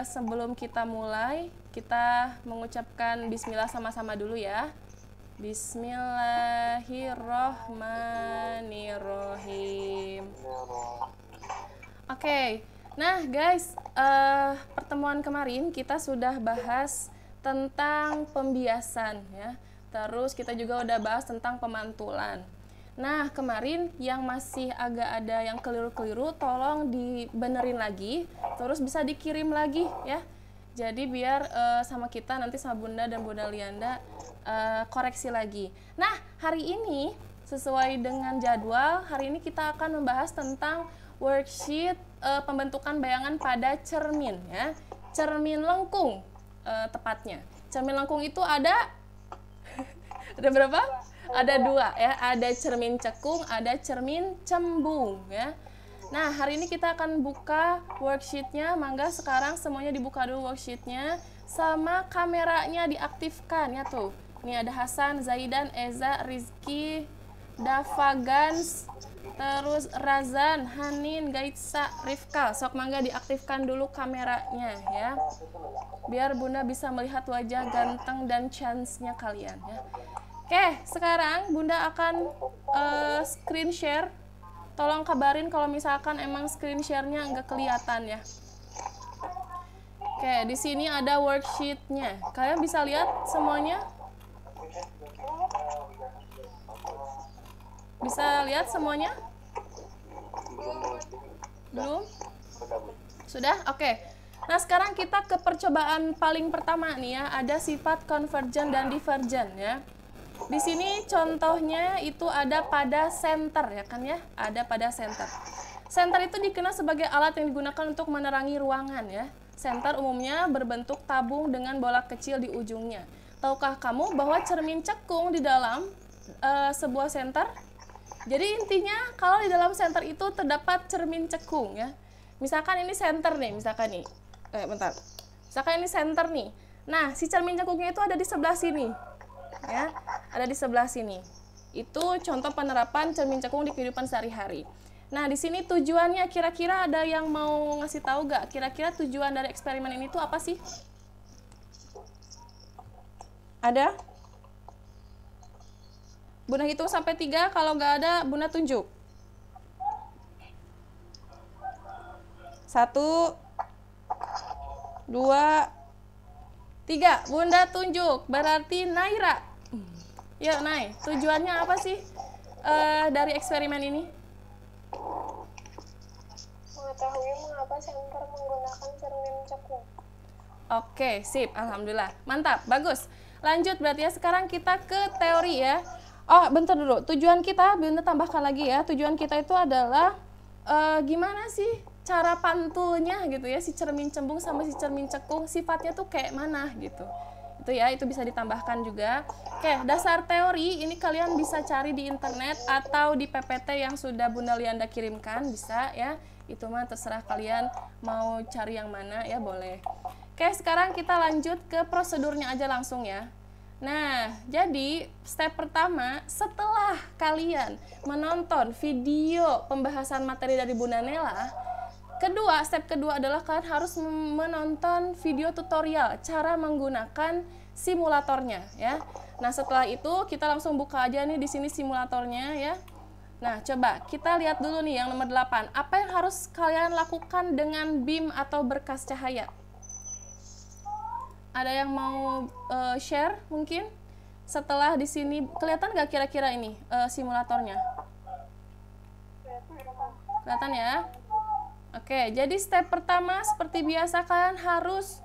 sebelum kita mulai, kita mengucapkan bismillah sama-sama dulu ya. Bismillahirrohmanirrohim. Oke, nah guys, pertemuan kemarin kita sudah bahas tentang pembiasan ya. Terus kita juga udah bahas tentang pemantulan. Nah, kemarin yang masih agak ada yang keliru-keliru, tolong dibenerin lagi, terus bisa dikirim lagi ya. Jadi biar sama kita nanti sama Bunda dan Bunda Lianda koreksi lagi. Nah, hari ini sesuai dengan jadwal, hari ini kita akan membahas tentang worksheet pembentukan bayangan pada cermin ya. Cermin lengkung tepatnya. Cermin lengkung itu ada berapa? Ada dua ya, ada cermin cekung, ada cermin cembung ya. Nah, hari ini kita akan buka worksheetnya. Mangga sekarang semuanya dibuka dulu worksheetnya, sama kameranya diaktifkan ya tuh. Ini ada Hasan, Zaidan, Eza, Rizky, Davagans, terus Razan, Hanin, Gaitsa, Rifka. Sok mangga diaktifkan dulu kameranya ya, biar Bunda bisa melihat wajah ganteng dan chance-nya kalian ya. Oke, sekarang Bunda akan screen share. Tolong kabarin kalau misalkan emang screen share-nya nggak kelihatan ya. Oke, di sini ada worksheet-nya. Kalian bisa lihat semuanya? Bisa lihat semuanya? Belum? Sudah? Oke. Nah, sekarang kita ke percobaan paling pertama nih ya. Ada sifat convergent dan divergent ya. Di sini contohnya itu ada pada center ya kan ya, ada pada center. Center itu dikenal sebagai alat yang digunakan untuk menerangi ruangan ya. Center umumnya berbentuk tabung dengan bola kecil di ujungnya. Tahukah kamu bahwa cermin cekung di dalam sebuah center? Jadi intinya kalau di dalam center itu terdapat cermin cekung ya. Misalkan ini center nih, misalkan nih. Bentar. Misalkan ini center nih. Nah, si cermin cekungnya itu ada di sebelah sini. Ya, ada di sebelah sini. Itu contoh penerapan cermin cekung di kehidupan sehari-hari. Nah, di sini tujuannya kira-kira ada yang mau ngasih tahu gak? Kira-kira tujuan dari eksperimen ini tuh apa sih? Ada? Bunda hitung sampai 3, kalau nggak ada Bunda tunjuk. 1, 2, 3. Bunda tunjuk, berarti Naira. Yuk, Nay, tujuannya apa sih dari eksperimen ini? Mengetahui mengapa center menggunakan cermin cekung. Oke, sip. Alhamdulillah. Mantap, bagus. Lanjut, berarti ya sekarang kita ke teori ya. Oh, bentar dulu. Tujuan kita, Bunda tambahkan lagi ya. Tujuan kita itu adalah gimana sih cara pantulnya gitu ya, si cermin cembung sama si cermin cekung, sifatnya tuh kayak mana gitu. Itu ya, itu bisa ditambahkan juga. Oke, dasar teori ini kalian bisa cari di internet atau di PPT yang sudah Bunda Lianda kirimkan, bisa ya. Itu mah terserah kalian mau cari yang mana ya, boleh. Oke, sekarang kita lanjut ke prosedurnya aja langsung ya. Nah, jadi step pertama setelah kalian menonton video pembahasan materi dari Bunda Nela, step kedua adalah kalian harus menonton video tutorial cara menggunakan simulatornya ya. Nah, setelah itu kita langsung buka aja nih di sini simulatornya ya. Nah, coba kita lihat dulu nih yang nomor 8. Apa yang harus kalian lakukan dengan BIM atau berkas cahaya? Ada yang mau share mungkin? Setelah di sini kelihatan nggak kira-kira ini simulatornya? Kelihatan ya? Oke, jadi step pertama seperti biasa kalian harus,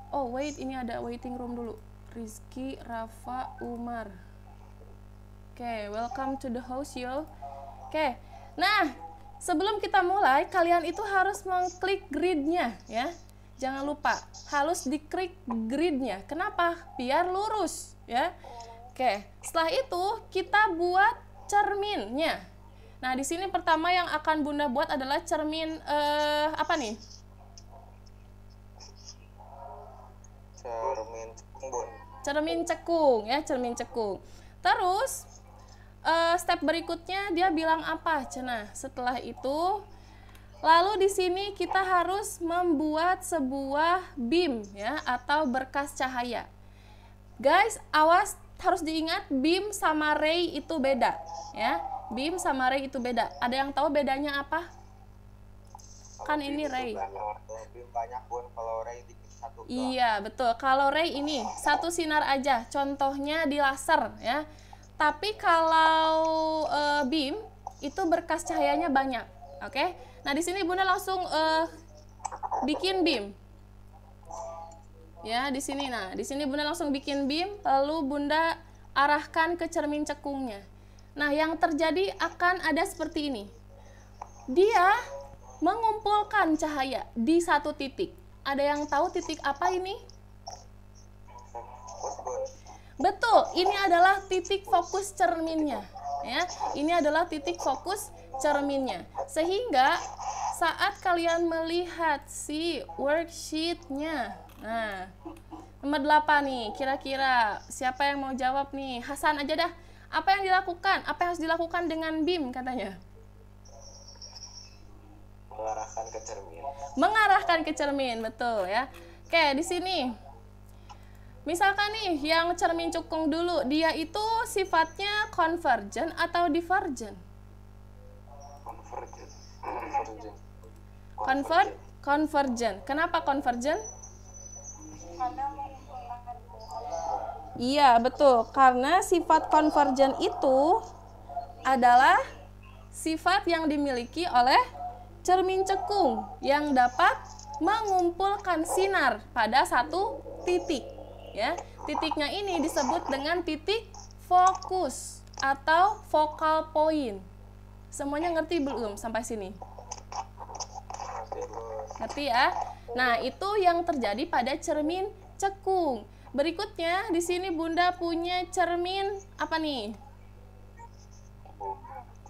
oh wait, ini ada waiting room dulu. Rizky, Rafa, Umar. Oke, welcome to the house yo. Oke, nah sebelum kita mulai kalian itu harus mengklik gridnya ya. Jangan lupa harus diklik gridnya. Kenapa? Biar lurus ya. Oke, setelah itu kita buat cerminnya. Nah, di sini pertama yang akan Bunda buat adalah cermin apa nih? Cermin cekung. Cermin cekung ya, cermin cekung. Terus step berikutnya dia bilang apa? Nah, setelah itu Lalu di sini kita harus membuat sebuah beam ya atau berkas cahaya. Guys, awas, harus diingat beam sama ray itu beda ya. Beam sama ray itu beda. Ada yang tahu bedanya apa? Kan ini ray. Beam banyak pun, kalau ray dikit satu. Iya, betul. Kalau ray ini satu sinar aja. Contohnya di laser ya. Tapi kalau beam itu berkas cahayanya banyak. Oke. Nah, di sini Bunda langsung bikin beam. Ya, di sini. Nah, di sini Bunda langsung bikin beam, lalu Bunda arahkan ke cermin cekungnya. Nah, yang terjadi akan ada seperti ini. Dia mengumpulkan cahaya di satu titik. Ada yang tahu titik apa ini? Betul, ini adalah titik fokus cerminnya. Ya, ini adalah titik fokus cerminnya. Sehingga saat kalian melihat si worksheet-nya, nah, nomor 8 nih, kira-kira siapa yang mau jawab nih? Hasan aja dah. Apa yang dilakukan? Apa yang harus dilakukan dengan beam katanya? Mengarahkan ke cermin. Mengarahkan ke cermin, betul ya. Oke, di sini. Misalkan nih, yang cermin cekung dulu, dia itu sifatnya convergent atau divergent? Convergent. Kenapa convergent? Karena mengumpulkan. Iya, betul. Karena sifat convergent itu adalah sifat yang dimiliki oleh cermin cekung yang dapat mengumpulkan sinar pada satu titik. Ya, titiknya ini disebut dengan titik fokus atau focal point. Semuanya ngerti belum sampai sini? Ngerti ya? Nah, itu yang terjadi pada cermin cekung. Berikutnya di sini Bunda punya cermin apa nih?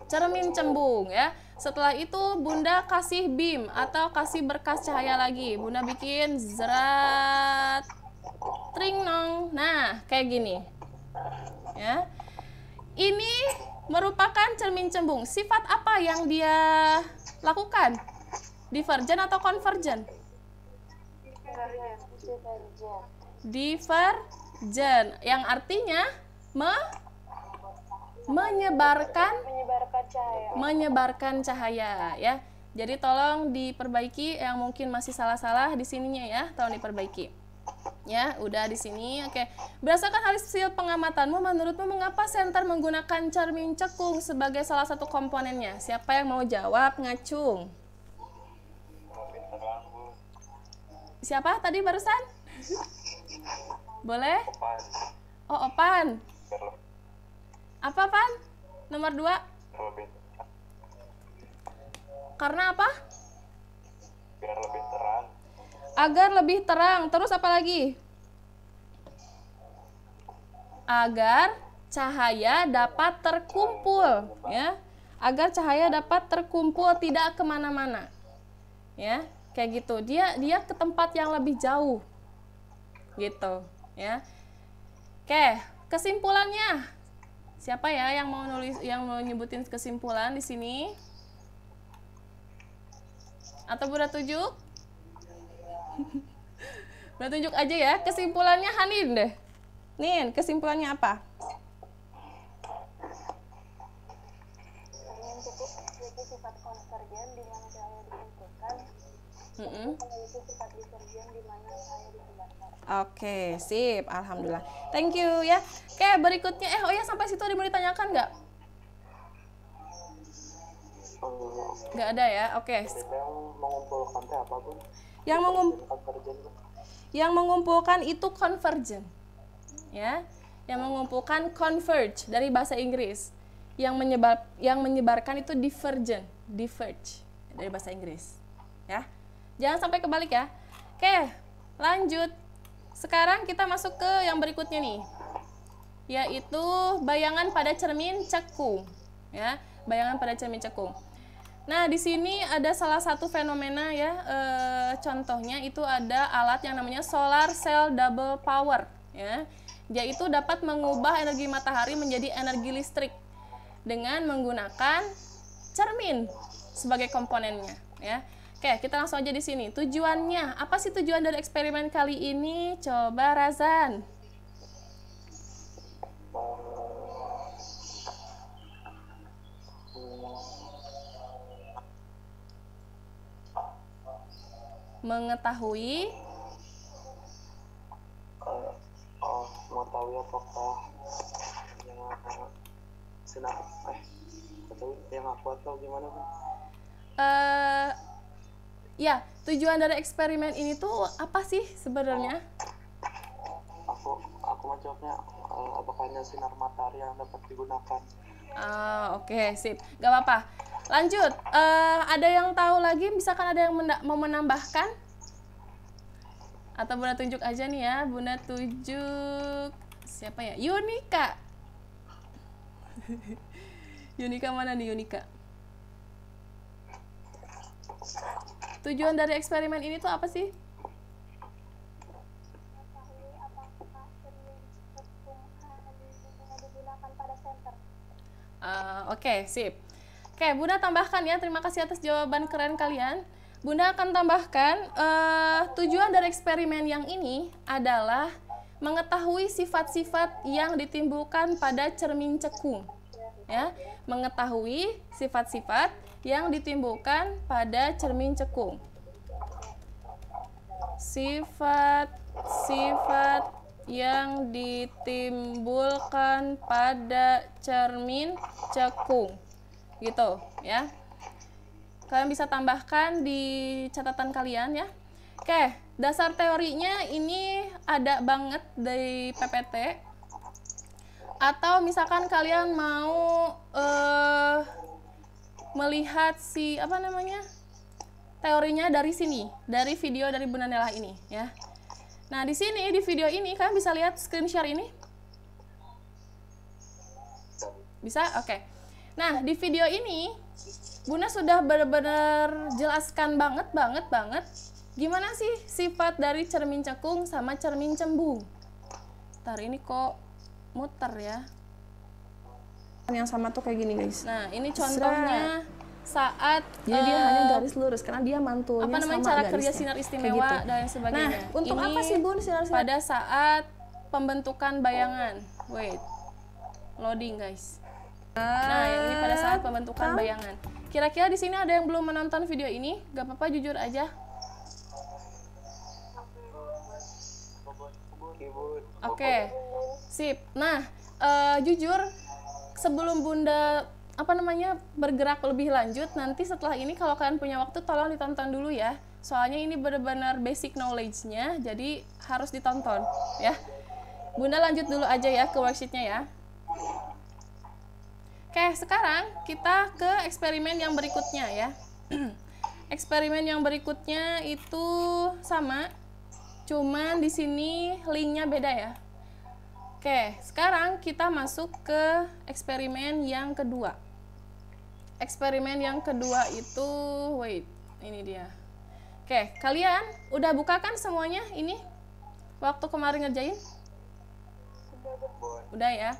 Cermin cembung ya. Setelah itu Bunda kasih beam atau kasih berkas cahaya lagi. Bunda bikin zerat tring nong. Nah, kayak gini. Ya. Ini merupakan cermin cembung. Sifat apa yang dia lakukan? Divergent atau convergent? Divergent. Yang artinya menyebarkan cahaya ya. Jadi tolong diperbaiki yang mungkin masih salah-salah di sininya ya, tolong diperbaiki. Ya, udah di sini. Oke. Berdasarkan hasil pengamatanmu, menurutmu mengapa senter menggunakan cermin cekung sebagai salah satu komponennya? Siapa yang mau jawab? Ngacung. Siapa tadi barusan? Boleh? Oh, Opan. Apa, Pan? Nomor 2. Karena apa? Biar lebih terang. Agar lebih terang. Terus apa lagi? Agar cahaya dapat terkumpul, ya. Agar cahaya dapat terkumpul, tidak kemana-mana, ya. Kayak gitu. Dia ke tempat yang lebih jauh, gitu, ya. Oke, kesimpulannya. Siapa ya yang mau nyebutin kesimpulan di sini? Atau Bunda tunjuk? Bunda tunjuk aja ya. Kesimpulannya Hanin deh. Nin, kesimpulannya apa? Memiliki sifat konvergen di mana cahaya dikumpulkan. Memiliki sifat divergen di mana cahaya disebarkan. Oke, sip. Alhamdulillah. Thank you ya. Oke, berikutnya. Oh ya, sampai situ ada mau ditanyakan nggak? Nggak ada ya. Oke. Yang mengumpulkan teh apa, Bu? Yang mengumpulkan itu convergent. Ya. Yang mengumpulkan converge dari bahasa Inggris. Yang menyebarkan itu divergent, diverge dari bahasa Inggris. Ya. Jangan sampai kebalik ya. Oke, lanjut. Sekarang kita masuk ke yang berikutnya nih. Yaitu bayangan pada cermin cekung. Ya, bayangan pada cermin cekung. Nah, di sini ada salah satu fenomena ya, contohnya itu ada alat yang namanya solar cell double power ya. Yaitu dapat mengubah energi matahari menjadi energi listrik dengan menggunakan cermin sebagai komponennya ya. Oke, kita langsung aja di sini. Tujuannya, apa sih tujuan dari eksperimen kali ini? Coba Razan. Mengetahui mengetahui apakah yang aku atau gimana Bun? Ya, tujuan dari eksperimen ini tuh apa sih sebenarnya? Aku menjawabnya apakah hanya sinar matahari yang dapat digunakan. Oke, sip. Gak apa-apa. Lanjut. Ada yang tahu lagi? Misalkan ada yang mau menambahkan? Atau Bunda tunjuk aja nih ya. Bunda tunjuk siapa ya? Yunika. Yunika mana nih Yunika? Tujuan dari eksperimen ini tuh apa sih? Mengetahui apakah cermin cekung digunakan pada senter. Oke, sip. Oke, Bunda tambahkan ya. Terima kasih atas jawaban keren kalian. Bunda akan tambahkan tujuan dari eksperimen yang ini adalah mengetahui sifat-sifat yang ditimbulkan pada cermin cekung. Ya, mengetahui sifat-sifat yang ditimbulkan pada cermin cekung. Sifat-sifat yang ditimbulkan pada cermin cekung. Gitu, ya. Kalian bisa tambahkan di catatan kalian ya. Oke, dasar teorinya ini ada banget dari PPT. Atau misalkan kalian mau melihat teorinya dari sini, dari video dari Bunda Nela ini ya. Nah, di sini di video ini kalian bisa lihat screen share ini? Bisa? Oke. Nah, di video ini Bunda sudah benar-benar jelaskan banget gimana sih sifat dari cermin cekung sama cermin cembung. Ntar ini kok muter ya. Yang sama tuh kayak gini guys. Nah, ini contohnya saat jadi dia hanya garis lurus karena dia mantulnya apa namanya sama cara garisnya. kerja sinar istimewa gitu. dan sebagainya. Nah, untuk ini apa sih Bun sinar-sinar? pada saat pembentukan bayangan. Wait. Loading, guys. Nah, ini pada saat pembentukan bayangan. Kira-kira di sini ada yang belum menonton video ini? Gak apa-apa, jujur aja. Oke, sip. Nah, jujur, sebelum Bunda bergerak lebih lanjut, nanti setelah ini kalau kalian punya waktu tolong ditonton dulu ya. Soalnya ini benar-benar basic knowledge-nya, jadi harus ditonton ya. Bunda lanjut dulu aja ya ke worksheet-nya ya. Oke, sekarang kita ke eksperimen yang berikutnya ya. Eksperimen yang berikutnya itu sama, cuman di sini linknya beda ya. Oke, sekarang kita masuk ke eksperimen yang kedua. Eksperimen yang kedua itu, wait, ini dia. Oke, kalian udah buka kan semuanya ini? Waktu kemarin ngerjain? Udah ya.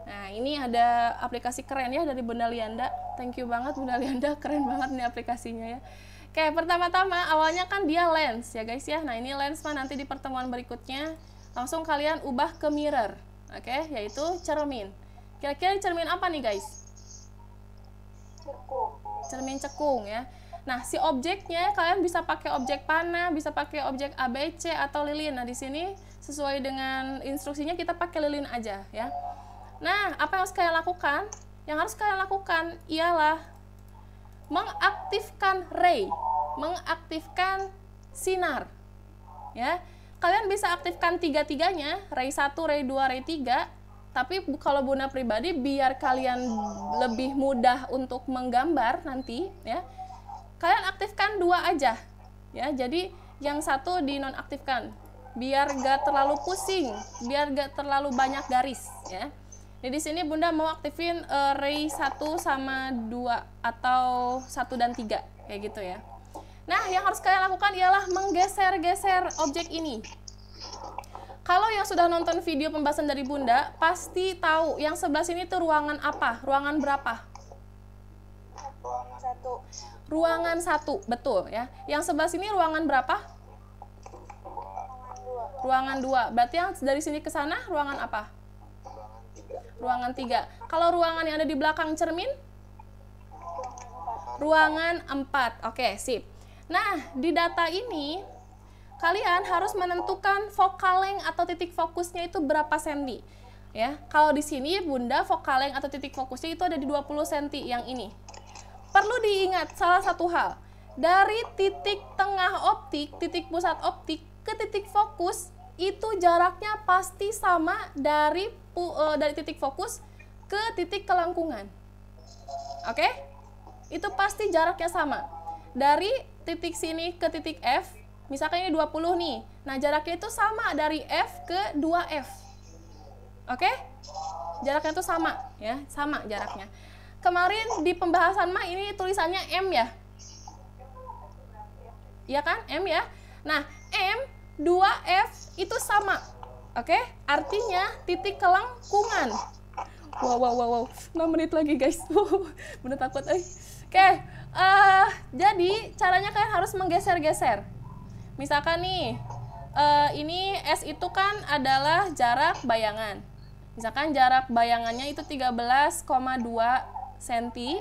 Nah, ini ada aplikasi keren ya dari Bunda Lianda. Thank you banget Bunda Lianda, keren banget nih aplikasinya ya. Oke, pertama-tama awalnya kan dia lens ya guys ya. Nah, ini lens mah nanti di pertemuan berikutnya langsung kalian ubah ke mirror. Oke, yaitu cermin. Kira-kira cermin apa nih guys? Cermin cekung ya. Nah, si objeknya kalian bisa pakai objek panah, bisa pakai objek ABC atau lilin. Nah, di sini sesuai dengan instruksinya kita pakai lilin aja ya. Nah, apa yang harus kalian lakukan? Yang harus kalian lakukan ialah mengaktifkan ray, mengaktifkan sinar. Ya. Kalian bisa aktifkan tiga-tiganya, ray 1, ray 2, ray 3. Tapi kalau Bunda pribadi biar kalian lebih mudah untuk menggambar nanti ya. Kalian aktifkan 2 aja. Ya, jadi yang satu dinonaktifkan biar gak terlalu pusing, biar gak terlalu banyak garis ya. Jadi di sini Bunda mau aktifin ray 1 sama 2 atau 1 dan 3 kayak gitu ya. Nah, yang harus kalian lakukan ialah menggeser-geser objek ini. Kalau yang sudah nonton video pembahasan dari Bunda, pasti tahu yang sebelah sini tuh ruangan apa? Ruangan berapa? 1. Ruangan 1, betul ya. Yang sebelah sini ruangan berapa? Ruangan 2. Berarti yang dari sini ke sana ruangan apa? Ruangan 3. Kalau ruangan yang ada di belakang cermin? Ruangan 4. Oke, sip. Nah, di data ini kalian harus menentukan focal length atau titik fokusnya itu berapa senti. Ya, kalau di sini Bunda focal length atau titik fokusnya itu ada di 20 cm yang ini. Perlu diingat salah satu hal. Dari titik tengah optik, titik pusat optik ke titik fokus itu jaraknya pasti sama dari titik fokus ke titik kelengkungan. Oke? Itu pasti jaraknya sama. Dari titik sini ke titik F, misalkan ini 20 nih. Nah, jaraknya itu sama dari F ke 2F. Oke? Jaraknya itu sama ya, sama jaraknya. Kemarin di pembahasan mah ini tulisannya M ya. Iya kan? M ya. Nah, M 2F itu sama. Oke? Artinya titik kelengkungan. Wow. 6 menit lagi, guys. Bener takut, Oke, jadi caranya kalian harus menggeser-geser. Misalkan nih, ini S itu kan adalah jarak bayangan. Misalkan jarak bayangannya itu 13,2 cm.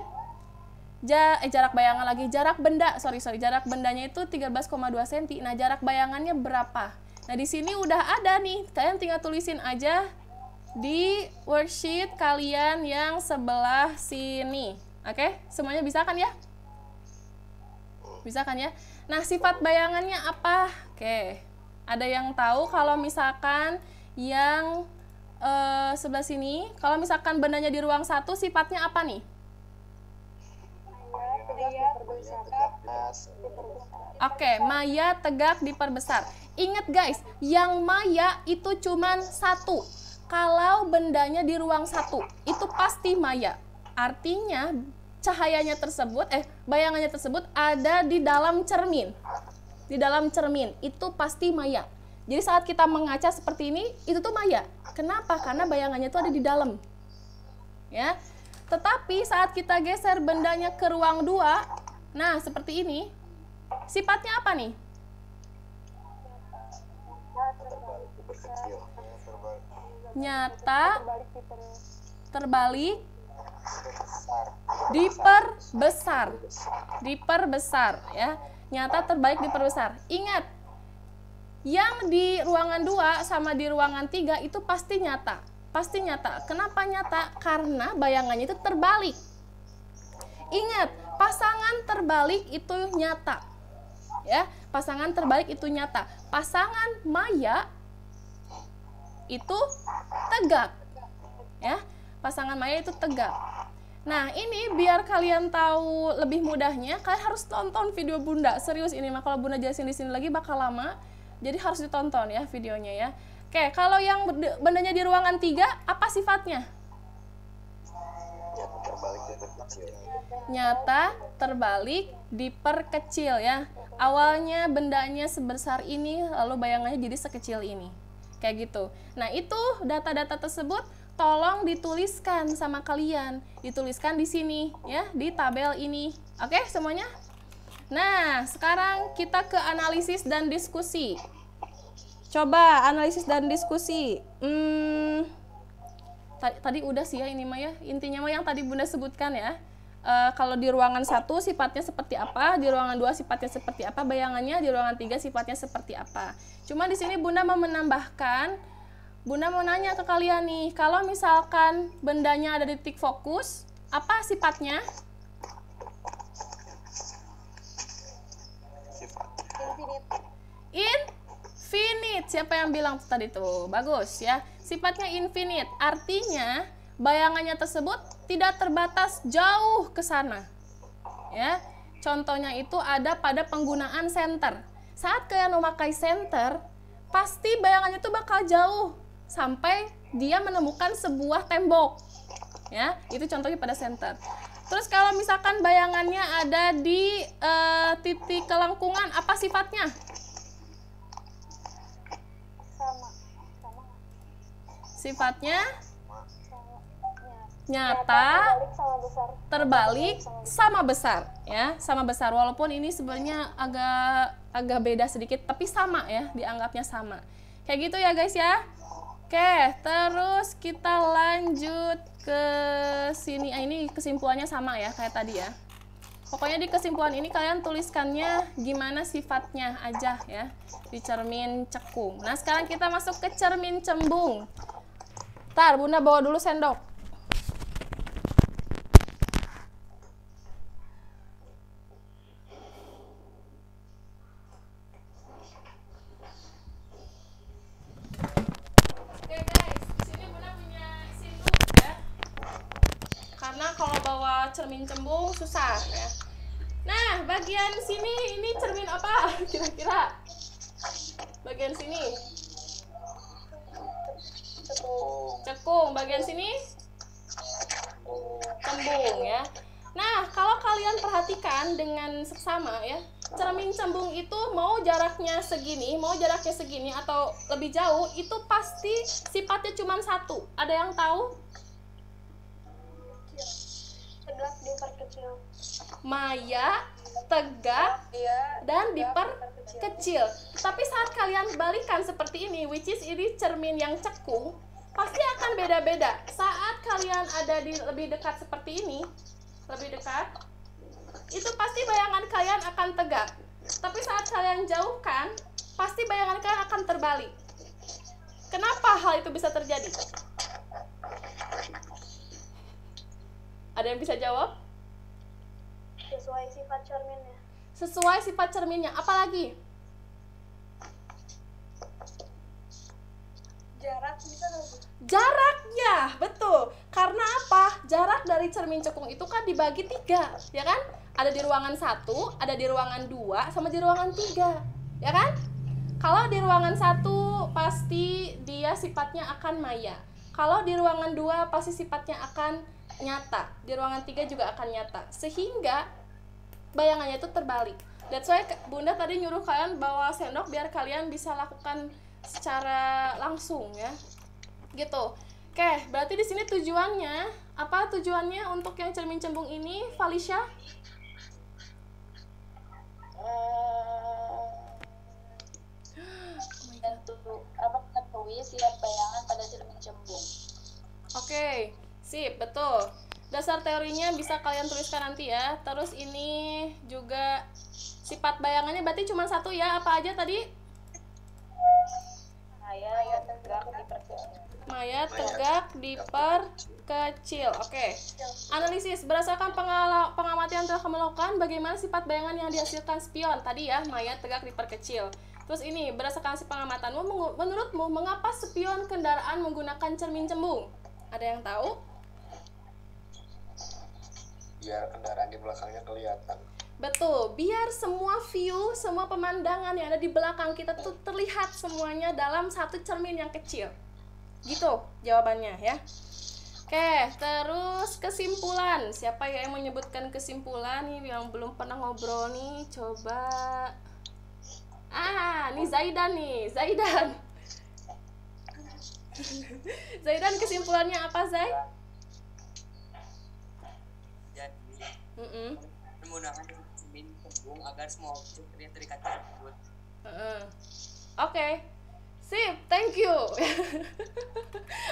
Jarak bayangan lagi, jarak benda, jarak bendanya itu 13,2 cm. Nah, jarak bayangannya berapa? Nah, di sini udah ada nih, kalian tinggal tulisin aja di worksheet kalian yang sebelah sini. Oke, semuanya bisa kan ya? Bisa kan ya? Nah, sifat bayangannya apa? Oke, ada yang tahu kalau misalkan yang sebelah sini, kalau misalkan bendanya di ruang 1, sifatnya apa nih? Oke, maya tegak diperbesar. Ingat guys, yang maya itu cuman 1. Kalau bendanya di ruang 1, itu pasti maya. Artinya cahayanya tersebut, bayangannya tersebut ada di dalam cermin. Di dalam cermin, itu pasti maya. Jadi saat kita mengaca seperti ini, itu tuh maya. Kenapa? Karena bayangannya itu ada di dalam. Ya. Tetapi saat kita geser bendanya ke ruang 2, nah seperti ini, sifatnya apa nih? Nyata, terbalik, diperbesar ya. Nyata, terbalik, diperbesar. Ingat, yang di ruangan 2 sama di ruangan 3 itu pasti nyata. Pasti nyata. Kenapa nyata? Karena bayangannya itu terbalik. Ingat, pasangan terbalik itu nyata. Ya, pasangan terbalik itu nyata. Pasangan maya itu tegak. Ya, pasangan maya itu tegak. Nah, ini biar kalian tahu lebih mudahnya, kalian harus tonton video Bunda. Serius ini mah, kalau Bunda jelasin di sini lagi bakal lama. Jadi harus ditonton ya videonya ya. Oke, kalau yang bendanya di ruangan 3, apa sifatnya? Nyata, terbalik, diperkecil ya. Awalnya bendanya sebesar ini, lalu bayangannya jadi sekecil ini. Kayak gitu. Nah, itu data-data tersebut tolong dituliskan sama kalian. Dituliskan di sini ya, di tabel ini. Oke, semuanya? Nah, sekarang kita ke analisis dan diskusi. Coba analisis dan diskusi. Tadi udah sih ya ini mah ya. Intinya mah yang tadi Bunda sebutkan ya. Kalau di ruangan 1 sifatnya seperti apa, di ruangan 2 sifatnya seperti apa, bayangannya di ruangan 3 sifatnya seperti apa. Cuma di sini Bunda mau menambahkan, Bunda mau nanya ke kalian nih, kalau misalkan bendanya ada di titik fokus, apa sifatnya? Infinite. Siapa yang bilang tadi tuh? Bagus ya. Sifatnya infinite. Artinya bayangannya tersebut tidak terbatas jauh ke sana. Ya. Contohnya itu ada pada penggunaan senter. Saat kalian memakai senter, pasti bayangannya itu bakal jauh sampai dia menemukan sebuah tembok. Ya, itu contohnya pada senter. Terus kalau misalkan bayangannya ada di titik kelengkungan, apa sifatnya? Sifatnya nyata, Terbalik sama besar. terbalik, sama besar ya, sama besar. Walaupun ini sebenarnya agak beda sedikit, tapi sama ya, dianggapnya sama. Kayak gitu ya guys ya. Oke, terus kita lanjut ke sini. Ini kesimpulannya sama ya kayak tadi ya. Pokoknya di kesimpulan ini kalian tuliskannya gimana sifatnya aja ya di cermin cekung. Nah sekarang kita masuk ke cermin cembung. Ntar Bunda bawa dulu sendok. Oke guys, di sini Bunda punya sinduk ya. Karena kalau bawa cermin cembung susah ya. Nah, bagian sini ini cermin apa kira-kira? Bagian sini cekung, bagian sini cembung ya. Nah, kalau kalian perhatikan dengan seksama ya, cermin cembung itu mau jaraknya segini atau lebih jauh, itu pasti sifatnya cuma satu. Ada yang tahu? Tegak diperkecil. Maya, tegak, dan diperkecil. Tapi saat kalian balikan seperti ini, which is ini cermin yang cekung, pasti akan beda-beda. Saat kalian ada di lebih dekat seperti ini, lebih dekat, itu pasti bayangan kalian akan tegak. Tapi saat kalian jauhkan, pasti bayangan kalian akan terbalik. Kenapa hal itu bisa terjadi? Ada yang bisa jawab? Sesuai sifat cerminnya. Sesuai sifat cerminnya. Apalagi? Jarak bisa nggak, Bu? Jaraknya, betul. Karena apa? Jarak dari cermin cekung itu kan dibagi 3, ya kan? Ada di ruangan 1, ada di ruangan 2, sama di ruangan 3, ya kan? Kalau di ruangan 1 pasti dia sifatnya akan maya. Kalau di ruangan 2 pasti sifatnya akan nyata. Di ruangan 3 juga akan nyata. Sehingga bayangannya itu terbalik. That's why Bunda tadi nyuruh kalian bawa sendok biar kalian bisa lakukan secara langsung ya. Gitu. Oke, berarti di sini tujuannya apa? Tujuannya untuk yang cermin cembung ini, Felicia? Mengetahui sifat bayangan pada cermin cembung. Oke, sip, betul. Dasar teorinya bisa kalian tuliskan nanti ya. Terus ini juga sifat bayangannya berarti cuma satu ya. Apa aja tadi? Maya tegak diperkecil. Maya tegak diperkecil. Oke. Analisis berdasarkan pengamatan yang telah kamu lakukan, bagaimana sifat bayangan yang dihasilkan spion tadi ya, Maya tegak diperkecil. Terus ini berdasarkan hasil pengamatanmu, menurutmu mengapa spion kendaraan menggunakan cermin cembung? Ada yang tahu? Biar kendaraan di belakangnya kelihatan. Betul, biar semua view, semua pemandangan yang ada di belakang kita tuh terlihat semuanya dalam satu cermin yang kecil. Gitu jawabannya ya. Oke, terus kesimpulan. Siapa ya yang menyebutkan kesimpulan nih yang belum pernah ngobrol nih? Coba. Nih Zaidan nih, Zaidan. Zaidan kesimpulannya apa, Zai? Jadi menggunakan cermin cembung agar semua objek terlihat dari kaca tersebut. Oke. Sip, thank you.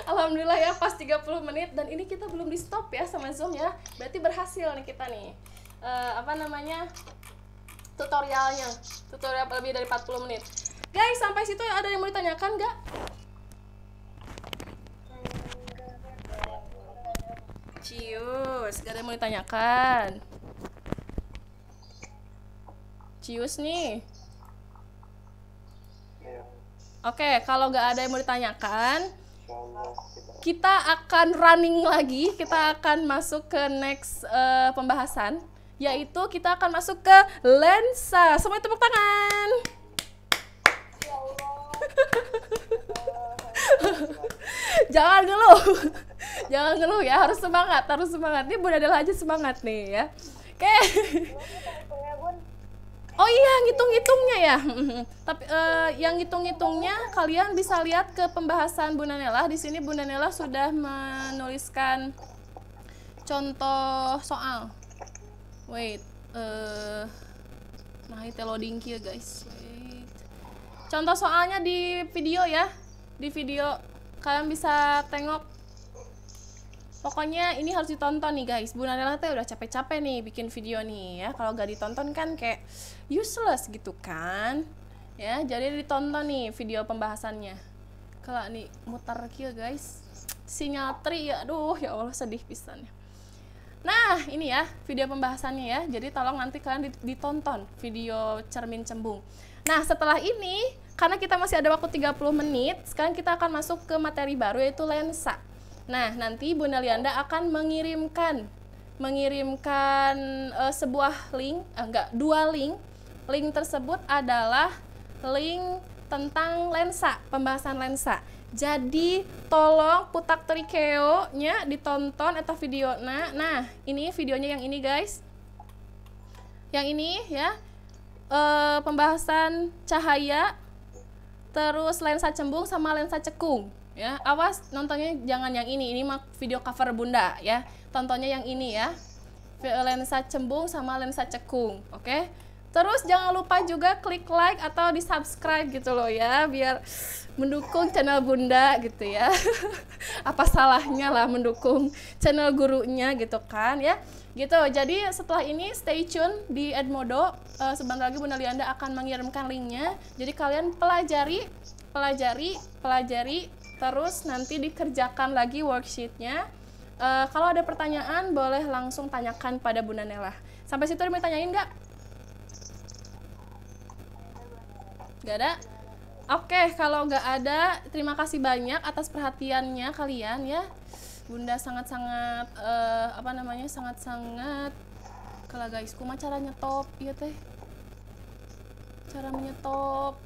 Alhamdulillah ya pas 30 menit dan ini kita belum di stop ya sama Zoom ya. Berarti berhasil nih kita nih. Tutorialnya. Tutorial lebih dari 40 menit. Guys, sampai situ ada yang mau ditanyakan nggak? Cius, gak ada yang mau ditanyakan. Cius nih. Oke, kalau nggak ada yang mau ditanyakan, kita akan running lagi. Kita akan masuk ke next pembahasan, yaitu kita akan masuk ke lensa. Semua tepuk tangan. Jangan ngeluh. Jangan ngeluh ya, harus semangat, Ini Bunda Dela aja semangat nih ya. Oke. Oh iya, ngitung-ngitungnya ya. Tapi yang ngitung-ngitungnya kalian bisa lihat ke pembahasan Bunda Nela. Di sini Bunda Nela sudah menuliskan contoh soal. Wait, nah itu loading ya guys. Wait. Contoh soalnya di video ya, di video kalian bisa tengok. Pokoknya ini harus ditonton nih guys. Bu Nabila teh udah capek-capek nih bikin video nih ya. Kalau gak ditonton kan kayak useless gitu kan. Ya, jadi ditonton nih video pembahasannya. Kalau nih mutar kieu guys. Sinyal tri ya, aduh ya Allah sedih pisan ya. Nah, ini ya video pembahasannya ya. Jadi tolong nanti kalian ditonton video cermin cembung. Nah, setelah ini karena kita masih ada waktu 30 menit, sekarang kita akan masuk ke materi baru yaitu lensa. Nah, nanti Bunda Lianda akan mengirimkan sebuah link, dua link. Link tersebut adalah link tentang lensa, pembahasan lensa. Jadi tolong putak trikeo nya ditonton atau video. Nah, ini videonya yang ini guys. Yang ini ya. Pembahasan cahaya, terus lensa cembung sama lensa cekung. Ya, awas nontonnya jangan yang ini mah video cover Bunda ya. Tontonnya yang ini ya. Lensa cembung sama lensa cekung, oke? Terus jangan lupa juga klik like atau di subscribe gitu loh ya, biar mendukung channel Bunda gitu ya. Apa salahnya lah mendukung channel gurunya gitu kan ya. Gitu, jadi setelah ini stay tune di Edmodo. Sebentar lagi Bunda Lianda akan mengirimkan linknya. Jadi kalian pelajari, terus nanti dikerjakan lagi worksheetnya. Kalau ada pertanyaan boleh langsung tanyakan pada Bunda Nela. Sampai situ ada yang tanyain nggak? Nggak ada? Oke, kalau nggak ada, terima kasih banyak atas perhatiannya kalian ya. Bunda sangat-sangat sangat-sangat kalau guys, kumaha cara nyetop iya teh. Cara menyetop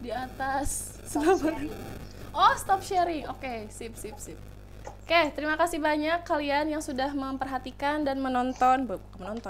di atas stop sharing. Oke, sip. Oke, terima kasih banyak kalian yang sudah memperhatikan dan menonton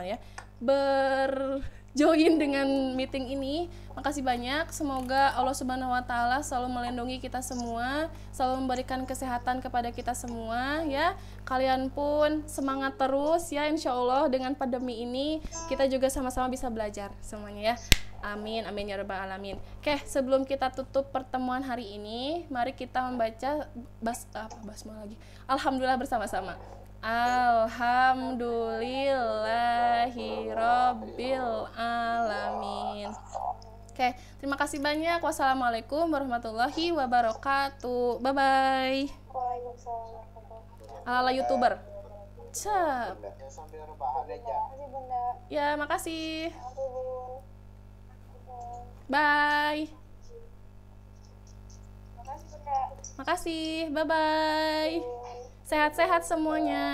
ya, berjoin dengan meeting ini. Makasih banyak. Semoga Allah Subhanahu wa taala selalu melindungi kita semua, selalu memberikan kesehatan kepada kita semua ya. Kalian pun semangat terus ya, insya Allah dengan pandemi ini kita juga sama-sama bisa belajar semuanya ya. Amin, amin ya rabbal alamin. Oke, sebelum kita tutup pertemuan hari ini, mari kita membaca basmalah lagi. Alhamdulillah bersama-sama. Alhamdulillahirabbil alamin. Oke, terima kasih banyak. Wassalamualaikum warahmatullahi wabarakatuh. Bye bye. Waalaikumsalam. Ala YouTuber. Cep. Sambil rebahan aja. Makasih Bunda. Ya, makasih. Makasih Bun. Bye. Makasih Bunda. Makasih. Bye bye. Sehat-sehat semuanya.